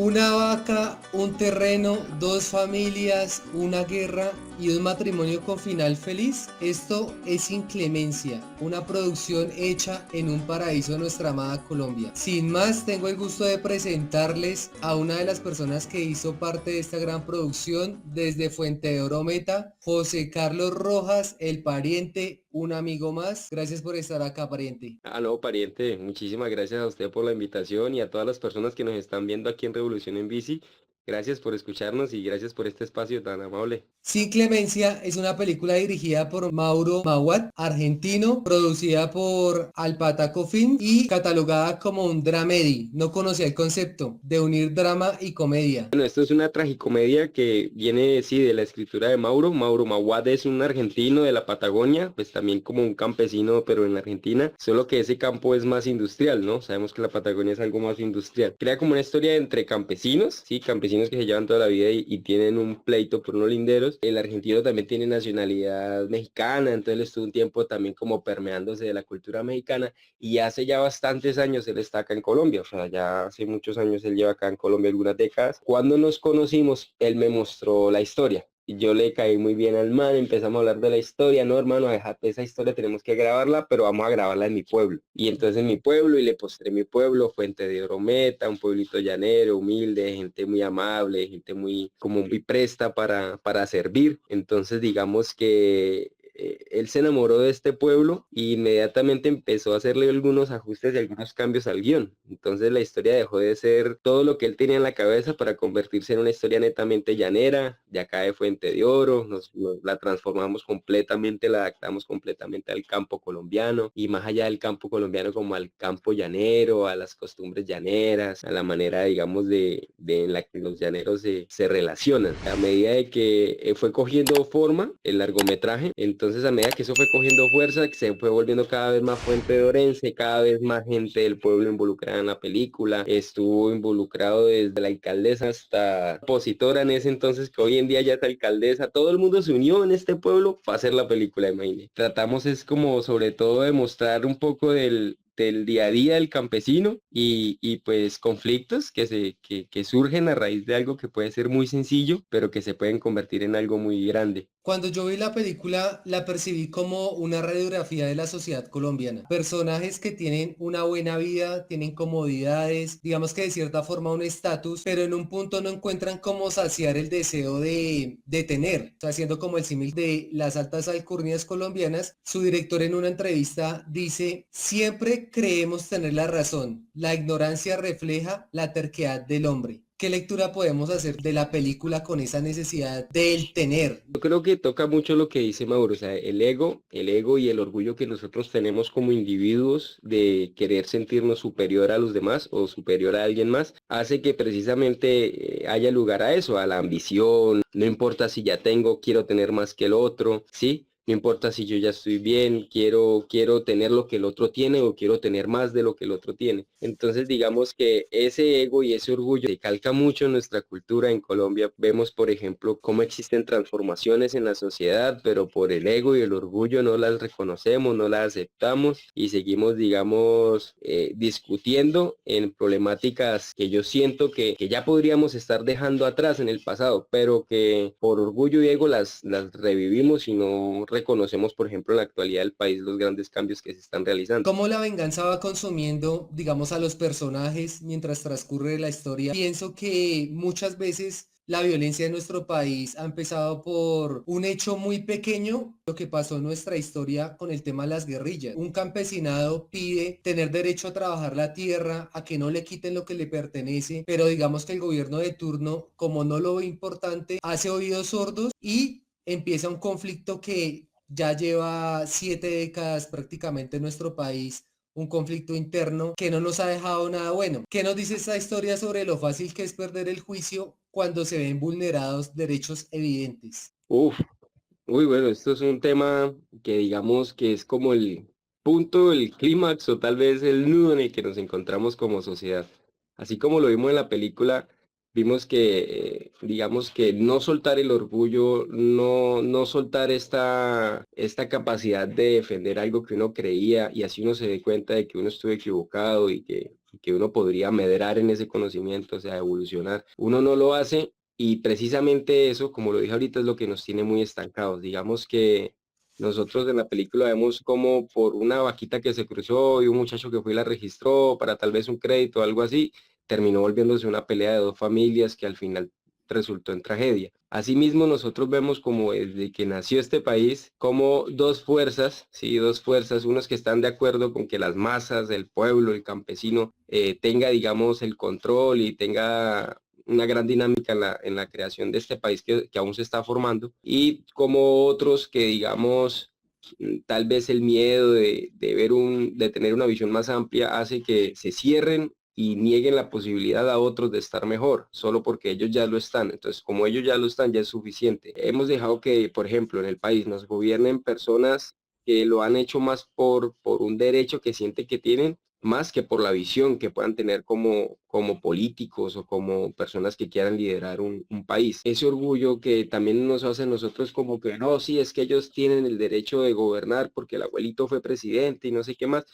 Una vaca, un terreno, dos familias, una guerra y un matrimonio con final feliz. Esto es Inclemencia, una producción hecha en un paraíso de nuestra amada Colombia. Sin más, tengo el gusto de presentarles a una de las personas que hizo parte de esta gran producción desde Fuente de Oro Meta, José Carlos Rojas, el pariente, un amigo más. Gracias por estar acá, pariente. No, pariente, muchísimas gracias a usted por la invitación y a todas las personas que nos están viendo aquí en Revolución en Bici. Gracias por escucharnos y gracias por este espacio tan amable. Sin Clemencia es una película dirigida por Mauro Mawat, argentino, producida por Alpataco Film y catalogada como un dramedy. No conocía el concepto de unir drama y comedia. Bueno, esto es una tragicomedia que viene, sí, de la escritura de Mauro. Mauro Mawad es un argentino de la Patagonia, pues también como un campesino, pero en Argentina, solo que ese campo es más industrial, ¿no? Sabemos que la Patagonia es algo más industrial. Crea como una historia entre campesinos, sí, campesinos que se llevan toda la vida y tienen un pleito por unos linderos. El argentino también tiene nacionalidad mexicana, entonces él estuvo un tiempo también como permeándose de la cultura mexicana y hace ya bastantes años él está acá en Colombia, o sea, ya hace muchos años él lleva acá en Colombia algunas décadas. Cuando nos conocimos, él me mostró la historia. Y yo le caí muy bien al man, empezamos a hablar de la historia, no hermano, esa historia tenemos que grabarla, pero vamos a grabarla en mi pueblo. Y entonces en mi pueblo, y le postré mi pueblo, Fuente de Orometa, un pueblito llanero, humilde, gente muy amable, gente muy, como muy presta para servir. Entonces digamos que él se enamoró de este pueblo y inmediatamente empezó a hacerle algunos ajustes y algunos cambios al guión. Entonces la historia dejó de ser todo lo que él tenía en la cabeza para convertirse en una historia netamente llanera, de acá de Fuente de Oro, nos la transformamos completamente, la adaptamos completamente al campo colombiano y más allá del campo colombiano como al campo llanero, a las costumbres llaneras, a la manera, digamos, de en la que los llaneros se relacionan. A medida de que fue cogiendo forma el largometraje, entonces a medida que eso fue cogiendo fuerza, que se fue volviendo cada vez más fuente de Orense, cada vez más gente del pueblo involucrada en la película, estuvo involucrado desde la alcaldesa hasta opositora en ese entonces, que hoy en día ya es alcaldesa, todo el mundo se unió en este pueblo para hacer la película de Maine. Tratamos es como sobre todo de mostrar un poco del día a día del campesino y pues conflictos que surgen a raíz de algo que puede ser muy sencillo, pero que se pueden convertir en algo muy grande. Cuando yo vi la película, la percibí como una radiografía de la sociedad colombiana. Personajes que tienen una buena vida, tienen comodidades, digamos que de cierta forma un estatus, pero en un punto no encuentran cómo saciar el deseo de tener. O sea, haciendo como el símil de las altas alcurnias colombianas, su director en una entrevista dice, siempre creemos tener la razón. La ignorancia refleja la terquedad del hombre. ¿Qué lectura podemos hacer de la película con esa necesidad del tener? Yo creo que toca mucho lo que dice Mauro, o sea, el ego y el orgullo que nosotros tenemos como individuos de querer sentirnos superior a los demás o superior a alguien más, hace que precisamente haya lugar a eso, a la ambición, no importa si ya tengo, quiero tener más que el otro, ¿sí? No importa si yo ya estoy bien, quiero tener lo que el otro tiene o quiero tener más de lo que el otro tiene. Entonces, digamos que ese ego y ese orgullo se calca mucho en nuestra cultura. En Colombia vemos, por ejemplo, cómo existen transformaciones en la sociedad, pero por el ego y el orgullo no las reconocemos, no las aceptamos y seguimos, digamos, discutiendo en problemáticas que yo siento que ya podríamos estar dejando atrás en el pasado, pero que por orgullo y ego las revivimos y no reconocemos, por ejemplo, en la actualidad del país los grandes cambios que se están realizando. Cómo la venganza va consumiendo, digamos, a los personajes mientras transcurre la historia. Pienso que muchas veces la violencia en nuestro país ha empezado por un hecho muy pequeño, lo que pasó en nuestra historia con el tema de las guerrillas. Un campesinado pide tener derecho a trabajar la tierra, a que no le quiten lo que le pertenece, pero digamos que el gobierno de turno, como no lo ve importante, hace oídos sordos y empieza un conflicto que ya lleva 7 décadas prácticamente en nuestro país, un conflicto interno que no nos ha dejado nada bueno. ¿Qué nos dice esta historia sobre lo fácil que es perder el juicio cuando se ven vulnerados derechos evidentes? Uf, uy, bueno, esto es un tema que digamos que es como el punto, el clímax o tal vez el nudo en el que nos encontramos como sociedad. Así como lo vimos en la película, vimos que, digamos que no soltar el orgullo, no soltar esta capacidad de defender algo que uno creía y así uno se dé cuenta de que uno estuvo equivocado que uno podría medrar en ese conocimiento, o sea, evolucionar. Uno no lo hace y precisamente eso, como lo dije ahorita, es lo que nos tiene muy estancados. Digamos que nosotros en la película vemos como por una vaquita que se cruzó y un muchacho que fue y la registró para tal vez un crédito o algo así, terminó volviéndose una pelea de dos familias que al final resultó en tragedia. Asimismo, nosotros vemos como desde que nació este país, como dos fuerzas, sí, dos fuerzas, unos que están de acuerdo con que las masas, el pueblo, el campesino, tenga, digamos, el control y tenga una gran dinámica en la creación de este país que aún se está formando, y como otros que, digamos, tal vez el miedo de ver de tener una visión más amplia hace que se cierren y nieguen la posibilidad a otros de estar mejor, solo porque ellos ya lo están. Entonces, como ellos ya lo están, ya es suficiente. Hemos dejado que, por ejemplo, en el país nos gobiernen personas que lo han hecho más por un derecho que sienten que tienen, más que por la visión que puedan tener como políticos o como personas que quieran liderar un país. Ese orgullo que también nos hace a nosotros como que no, sí, es que ellos tienen el derecho de gobernar porque el abuelito fue presidente y no sé qué más.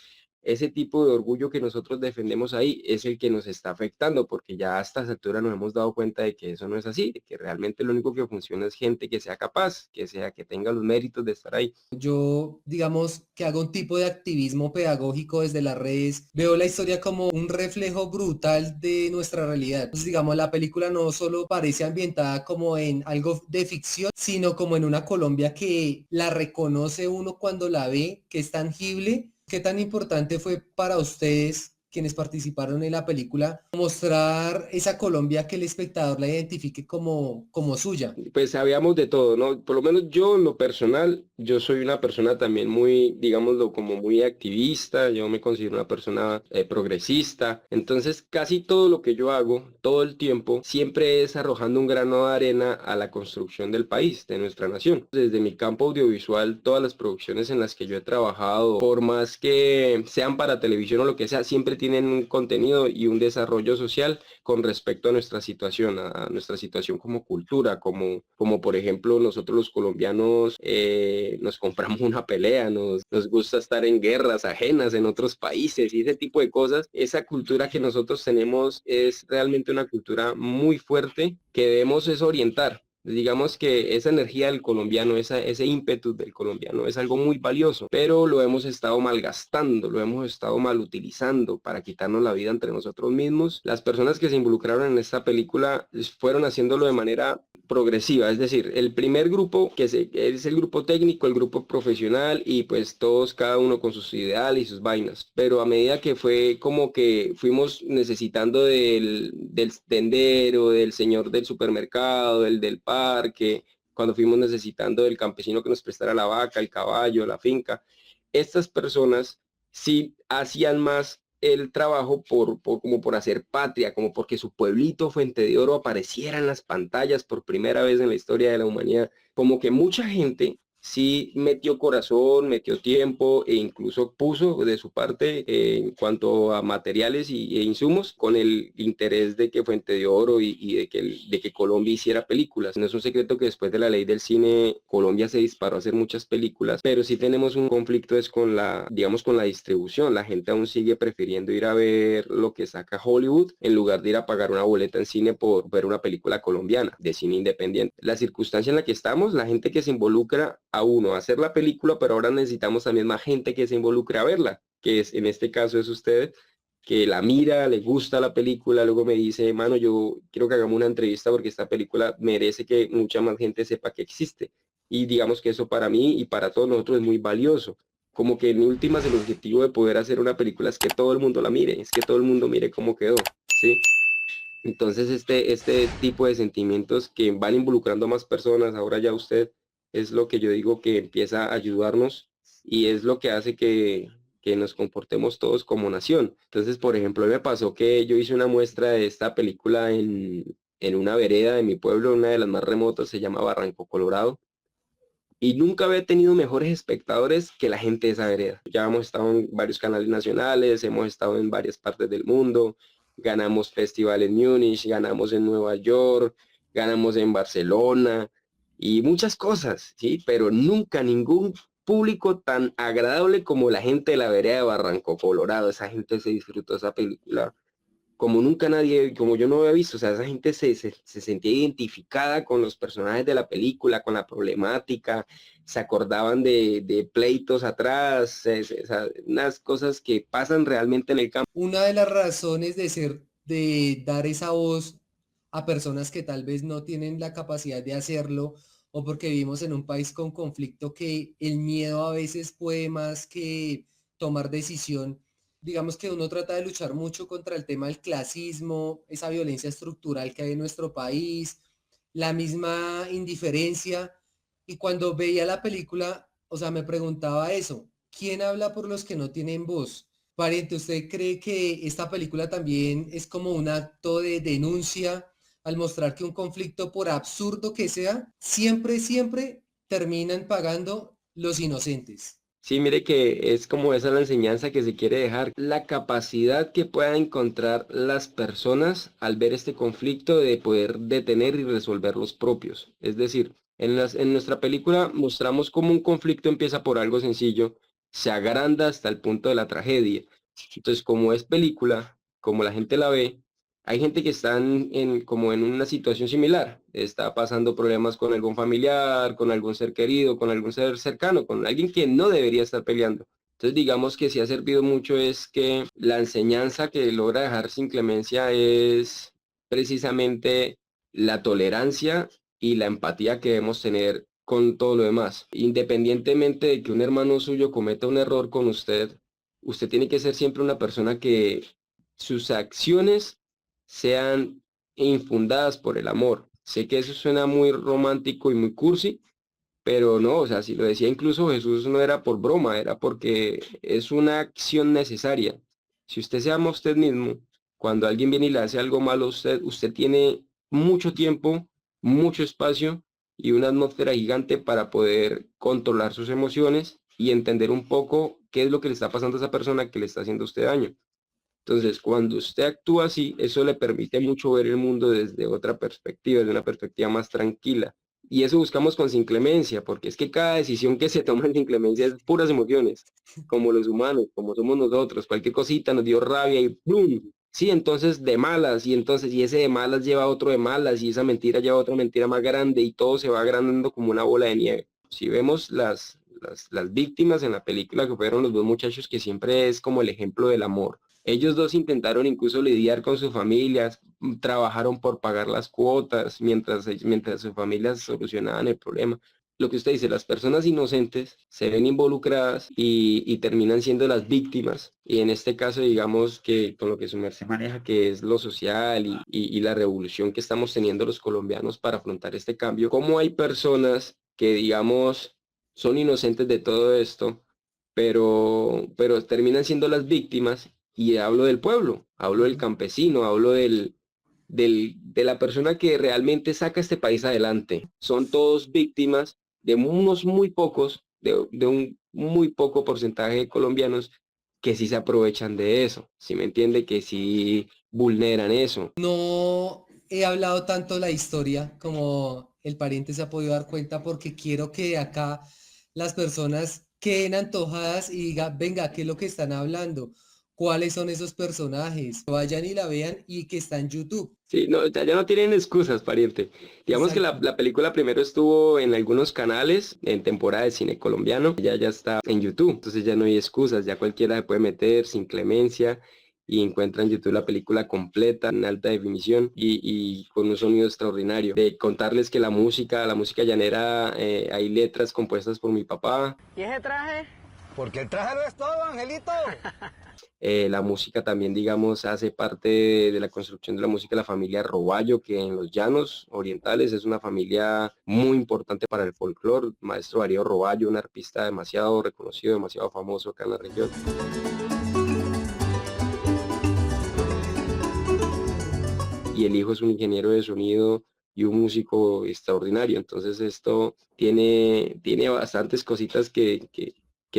Ese tipo de orgullo que nosotros defendemos ahí es el que nos está afectando, porque ya a estas alturas nos hemos dado cuenta de que eso no es así, de que realmente lo único que funciona es gente que sea capaz, que tenga los méritos de estar ahí. Yo, digamos, que hago un tipo de activismo pedagógico desde las redes, veo la historia como un reflejo brutal de nuestra realidad. Entonces, digamos, la película no solo parece ambientada como en algo de ficción, sino como en una Colombia que la reconoce uno cuando la ve, que es tangible. ¿Qué tan importante fue para ustedes, quienes participaron en la película, mostrar esa Colombia que el espectador la identifique como suya? Pues sabíamos de todo, ¿no? Por lo menos yo en lo personal, yo soy una persona también muy, digámoslo, como muy activista, yo me considero una persona progresista, entonces casi todo lo que yo hago, todo el tiempo, siempre es arrojando un grano de arena a la construcción del país, de nuestra nación. Desde mi campo audiovisual, todas las producciones en las que yo he trabajado, por más que sean para televisión o lo que sea, siempre tienen un contenido y un desarrollo social con respecto a nuestra situación como cultura, como por ejemplo nosotros los colombianos nos compramos una pelea, nos gusta estar en guerras ajenas en otros países y ese tipo de cosas. Esa cultura que nosotros tenemos es realmente una cultura muy fuerte que debemos es orientar. Digamos que esa energía del colombiano, ese ímpetu del colombiano es algo muy valioso, pero lo hemos estado malgastando, lo hemos estado mal utilizando para quitarnos la vida entre nosotros mismos. Las personas que se involucraron en esta película fueron haciéndolo de manera progresiva, es decir, el primer grupo es el grupo técnico, el grupo profesional y pues todos, cada uno con sus ideales y sus vainas, pero a medida que fue como que fuimos necesitando del tendero, del señor del supermercado, del parque, cuando fuimos necesitando del campesino que nos prestara la vaca, el caballo, la finca, estas personas sí hacían más el trabajo como por hacer patria, como porque su pueblito Fuente de Oro apareciera en las pantallas por primera vez en la historia de la humanidad. Como que mucha gente sí metió corazón, metió tiempo e incluso puso de su parte en cuanto a materiales e insumos con el interés de que Fuente de Oro y de que Colombia hiciera películas. No es un secreto que después de la ley del cine, Colombia se disparó a hacer muchas películas, pero sí tenemos un conflicto es con digamos, con la distribución. La gente aún sigue prefiriendo ir a ver lo que saca Hollywood en lugar de ir a pagar una boleta en cine por ver una película colombiana de cine independiente. La circunstancia en la que estamos, la gente que se involucra a uno a hacer la película, pero ahora necesitamos también más gente que se involucre a verla, que es en este caso es usted, que la mira, le gusta la película, luego me dice, mano, yo quiero que hagamos una entrevista porque esta película merece que mucha más gente sepa que existe. Y digamos que eso para mí y para todos nosotros es muy valioso. Como que en últimas el objetivo de poder hacer una película es que todo el mundo la mire, es que todo el mundo mire cómo quedó, ¿sí? Entonces, este tipo de sentimientos que van involucrando a más personas, ahora ya usted, es lo que yo digo que empieza a ayudarnos y es lo que hace que nos comportemos todos como nación. Entonces, por ejemplo, me pasó que yo hice una muestra de esta película en una vereda de mi pueblo, una de las más remotas, se llama Barranco Colorado. Y nunca había tenido mejores espectadores que la gente de esa vereda. Ya hemos estado en varios canales nacionales, hemos estado en varias partes del mundo, ganamos festival en Múnich, ganamos en Nueva York, ganamos en Barcelona y muchas cosas, ¿sí? Pero nunca ningún público tan agradable como la gente de la vereda de Barranco Colorado. Esa gente se disfrutó esa película como nunca nadie, como yo no había visto. O sea, esa gente se sentía identificada con los personajes de la película, con la problemática, se acordaban de pleitos atrás, o sea, unas cosas que pasan realmente en el campo. Una de las razones de dar esa voz a personas que tal vez no tienen la capacidad de hacerlo o porque vivimos en un país con conflicto que el miedo a veces puede más que tomar decisión. Digamos que uno trata de luchar mucho contra el tema del clasismo, esa violencia estructural que hay en nuestro país, la misma indiferencia. Y cuando veía la película, o sea, me preguntaba eso, ¿quién habla por los que no tienen voz? Pariente, ¿usted cree que esta película también es como un acto de denuncia al mostrar que un conflicto, por absurdo que sea, siempre terminan pagando los inocentes? Sí, mire que es como esa la enseñanza que se quiere dejar, la capacidad que puedan encontrar las personas al ver este conflicto de poder detener y resolver los propios. Es decir, en nuestra película mostramos cómo un conflicto empieza por algo sencillo, se agranda hasta el punto de la tragedia. Entonces, como es película, como la gente la ve, hay gente que está como en una situación similar, está pasando problemas con algún familiar, con algún ser querido, con algún ser cercano, con alguien que no debería estar peleando. Entonces digamos que sí ha servido mucho es que la enseñanza que logra dejar Sin Clemencia es precisamente la tolerancia y la empatía que debemos tener con todo lo demás. Independientemente de que un hermano suyo cometa un error con usted, usted tiene que ser siempre una persona que sus acciones sean infundadas por el amor. Sé que eso suena muy romántico y muy cursi, pero no, o sea, si lo decía incluso Jesús no era por broma, era porque es una acción necesaria. Si usted se ama a usted mismo, cuando alguien viene y le hace algo malo a usted, usted tiene mucho tiempo, mucho espacio y una atmósfera gigante para poder controlar sus emociones y entender un poco qué es lo que le está pasando a esa persona que le está haciendo a usted daño. Entonces, cuando usted actúa así, eso le permite mucho ver el mundo desde otra perspectiva, desde una perspectiva más tranquila. Y eso buscamos con Sin Clemencia, porque es que cada decisión que se toma en Sin Clemencia es puras emociones, como los humanos, como somos nosotros. Cualquier cosita nos dio rabia y ¡pum! Sí, entonces de malas, y ese de malas lleva a otro de malas, y esa mentira lleva a otra mentira más grande, y todo se va agrandando como una bola de nieve. Si vemos las víctimas en la película, que fueron los dos muchachos, que siempre es como el ejemplo del amor. Ellos dos intentaron incluso lidiar con sus familias, trabajaron por pagar las cuotas mientras sus familias solucionaban el problema. Lo que usted dice, las personas inocentes se ven involucradas y terminan siendo las víctimas. Y en este caso, digamos que con lo que su merced maneja, que es lo social y la revolución que estamos teniendo los colombianos para afrontar este cambio, cómo hay personas que, digamos, son inocentes de todo esto, pero terminan siendo las víctimas y hablo del pueblo, hablo del campesino, hablo de la persona que realmente saca este país adelante. Son todos víctimas de unos muy pocos, de un muy poco porcentaje de colombianos que sí se aprovechan de eso, ¿sí me entiende? Que sí vulneran eso. No he hablado tanto la historia como el pariente se ha podido dar cuenta porque quiero que acá las personas queden antojadas y digan, venga, ¿qué es lo que están hablando? ¿Cuáles son esos personajes? Vayan y la vean y que está en YouTube. Sí, no, ya no tienen excusas, pariente. Digamos que Exacto. la película primero estuvo en algunos canales, en temporada de cine colombiano, ya está en YouTube, entonces ya no hay excusas, ya cualquiera se puede meter sin clemencia y encuentra en YouTube la película completa, en alta definición y con un sonido extraordinario. De contarles que la música llanera, hay letras compuestas por mi papá. ¿Y ese traje? Porque el traje lo es todo, Angelito. La música también, digamos, hace parte de la construcción de la música de la familia Roballo, que en los llanos orientales es una familia muy importante para el folclore. Maestro Darío Roballo, un artista demasiado reconocido, demasiado famoso acá en la región. Y el hijo es un ingeniero de sonido y un músico extraordinario. Entonces esto tiene bastantes cositas que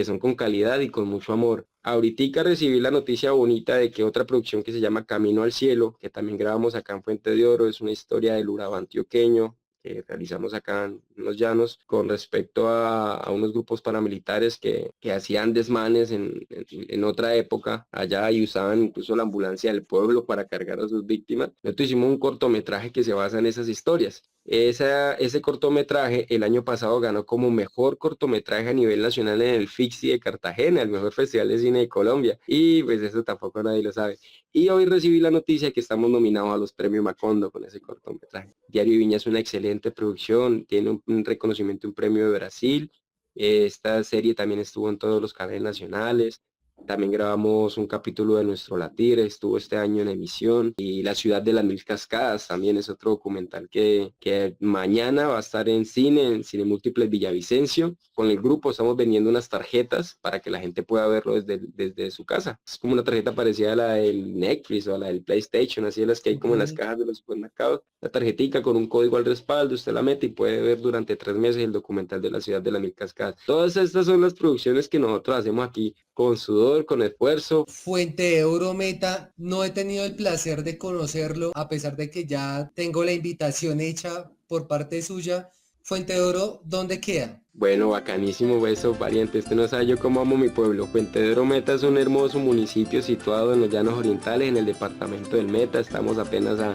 son con calidad y con mucho amor. Ahorita recibí la noticia bonita de que otra producción que se llama Camino al Cielo, que también grabamos acá en Fuente de Oro, es una historia del Urabá antioqueño, que realizamos acá en los llanos con respecto a unos grupos paramilitares que hacían desmanes en otra época allá y usaban incluso la ambulancia del pueblo para cargar a sus víctimas. Nosotros hicimos un cortometraje que se basa en esas historias. Ese cortometraje el año pasado ganó como mejor cortometraje a nivel nacional en el FICSI de Cartagena, el mejor festival de cine de Colombia. Y pues eso tampoco nadie lo sabe. Y hoy recibí la noticia que estamos nominados a los premios Macondo con ese cortometraje. Diario Viña es una excelente producción, tiene un reconocimiento, un premio de Brasil. Esta serie también estuvo en todos los canales nacionales. También grabamos un capítulo de Nuestro Latir, estuvo este año en emisión. Y La Ciudad de las Mil Cascadas también es otro documental que mañana va a estar en Cine Múltiples Villavicencio. Con el grupo estamos vendiendo unas tarjetas para que la gente pueda verlo desde su casa. Es como una tarjeta parecida a la del Netflix o a la del PlayStation, así de las que hay como en las cajas de los supermercados. La tarjetica con un código al respaldo, usted la mete y puede ver durante 3 meses el documental de La Ciudad de las Mil Cascadas. Todas estas son las producciones que nosotros hacemos aquí con sudor, con esfuerzo. Fuente de Oro Meta, no he tenido el placer de conocerlo, a pesar de que ya tengo la invitación hecha por parte suya. Fuente de Oro, ¿dónde queda? Bueno, bacanísimo eso, pariente. Usted no sabe yo cómo amo mi pueblo. Fuente de Oro Meta es un hermoso municipio situado en los Llanos Orientales, en el departamento del Meta. Estamos apenas a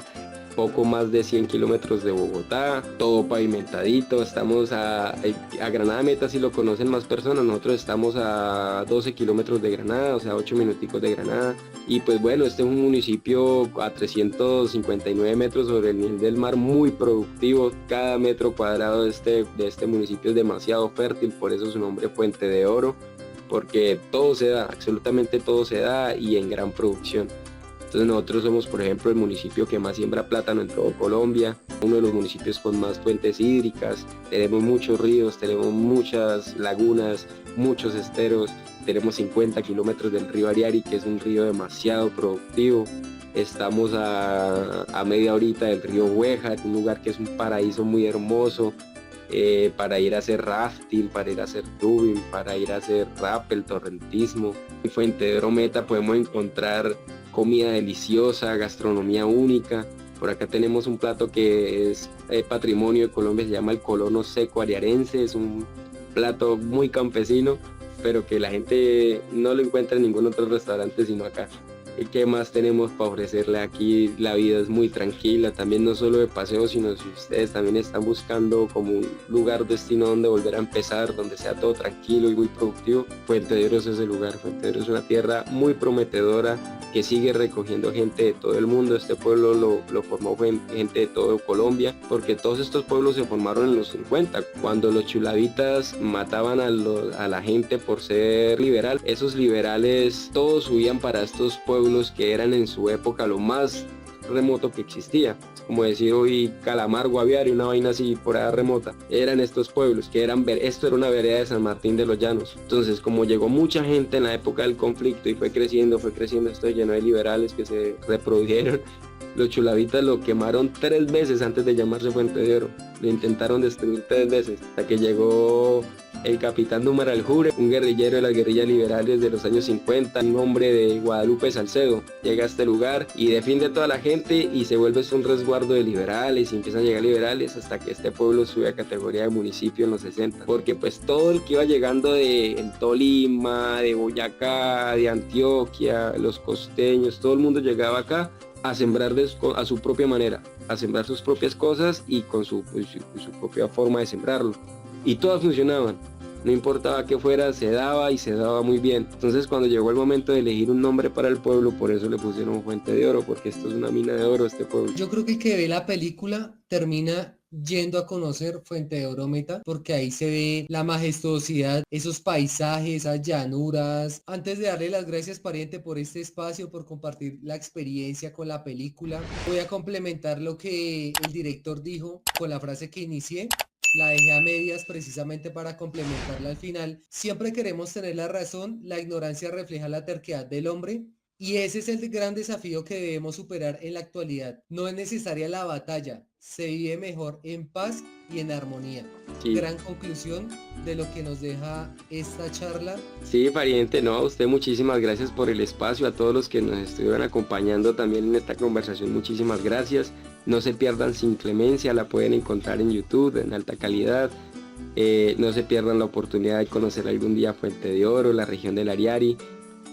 poco más de 100 kilómetros de Bogotá, todo pavimentadito. Estamos a Granada Meta, si lo conocen más personas. Nosotros estamos a 12 kilómetros de Granada, o sea, 8 minuticos de Granada. Y pues bueno, este es un municipio a 359 metros sobre el nivel del mar, muy productivo. Cada metro cuadrado de este municipio es demasiado fértil, por eso su nombre Fuente de Oro, porque todo se da, absolutamente todo se da y en gran producción. Entonces nosotros somos, por ejemplo, el municipio que más siembra plátano en todo Colombia, uno de los municipios con más fuentes hídricas, tenemos muchos ríos, tenemos muchas lagunas, muchos esteros, tenemos 50 kilómetros del río Ariari, que es un río demasiado productivo. Estamos a media horita del río Huejar, un lugar que es un paraíso muy hermoso, para ir a hacer rafting, para ir a hacer tubing, para ir a hacer rappel, torrentismo. En Fuente de Oro Meta podemos encontrar comida deliciosa, gastronomía única. Por acá tenemos un plato que es patrimonio de Colombia, se llama el colono seco ariarense. Es un plato muy campesino, pero que la gente no lo encuentra en ningún otro restaurante sino acá. ¿Qué más tenemos para ofrecerle aquí? La vida es muy tranquila, también no solo de paseo, sino si ustedes también están buscando como un lugar destino donde volver a empezar, donde sea todo tranquilo y muy productivo, Fuente de Oro es ese lugar. Fuente de Oro es una tierra muy prometedora que sigue recogiendo gente de todo el mundo. Este pueblo lo formó gente de todo Colombia, porque todos estos pueblos se formaron en los 50, cuando los chulavitas mataban a la gente por ser liberal. Esos liberales todos huían para estos pueblos que eran en su época lo más remoto que existía. Es como decir hoy Calamar, Guaviare, una vaina así por allá remota. Eran estos pueblos que esto era una vereda de San Martín de los Llanos. Entonces, como llegó mucha gente en la época del conflicto y fue creciendo, esto llenó de liberales que se reprodujeron. Los chulavitas lo quemaron 3 veces antes de llamarse Fuente de Oro. Lo intentaron destruir 3 veces, hasta que llegó el capitán Número Aljure, un guerrillero de las guerrillas liberales de los años 50, un hombre de Guadalupe Salcedo. Llega a este lugar y defiende a toda la gente y se vuelve un resguardo de liberales y empiezan a llegar liberales hasta que este pueblo sube a categoría de municipio en los 60. Porque pues todo el que iba llegando de Tolima, de Boyacá, de Antioquia, los costeños, todo el mundo llegaba acá a sembrar a su propia manera, a sembrar sus propias cosas y con su propia forma de sembrarlo. Y todas funcionaban, no importaba qué fuera, se daba y se daba muy bien. Entonces cuando llegó el momento de elegir un nombre para el pueblo, por eso le pusieron Fuente de Oro, porque esto es una mina de oro, este pueblo. Yo creo que el que ve la película termina yendo a conocer Fuente de Oro Meta, porque ahí se ve la majestuosidad, esos paisajes, esas llanuras. Antes de darle las gracias, pariente, por este espacio, por compartir la experiencia con la película, voy a complementar lo que el director dijo con la frase que inicié. La dejé a medias precisamente para complementarla al final. Siempre queremos tener la razón, la ignorancia refleja la terquedad del hombre. Y ese es el gran desafío que debemos superar en la actualidad. No es necesaria la batalla, se vive mejor en paz y en armonía. Sí. Gran conclusión de lo que nos deja esta charla. Sí, pariente, no, a usted muchísimas gracias por el espacio, a todos los que nos estuvieron acompañando también en esta conversación, muchísimas gracias. No se pierdan Sin Clemencia, la pueden encontrar en YouTube en alta calidad. No se pierdan la oportunidad de conocer algún día Fuente de Oro, la región del Ariari.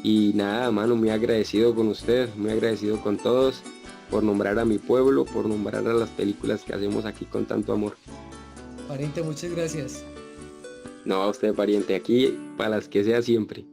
Y nada, mano, muy agradecido con usted, muy agradecido con todos por nombrar a mi pueblo, por nombrar a las películas que hacemos aquí con tanto amor. Pariente, muchas gracias. No, a usted, pariente, aquí para las que sea siempre.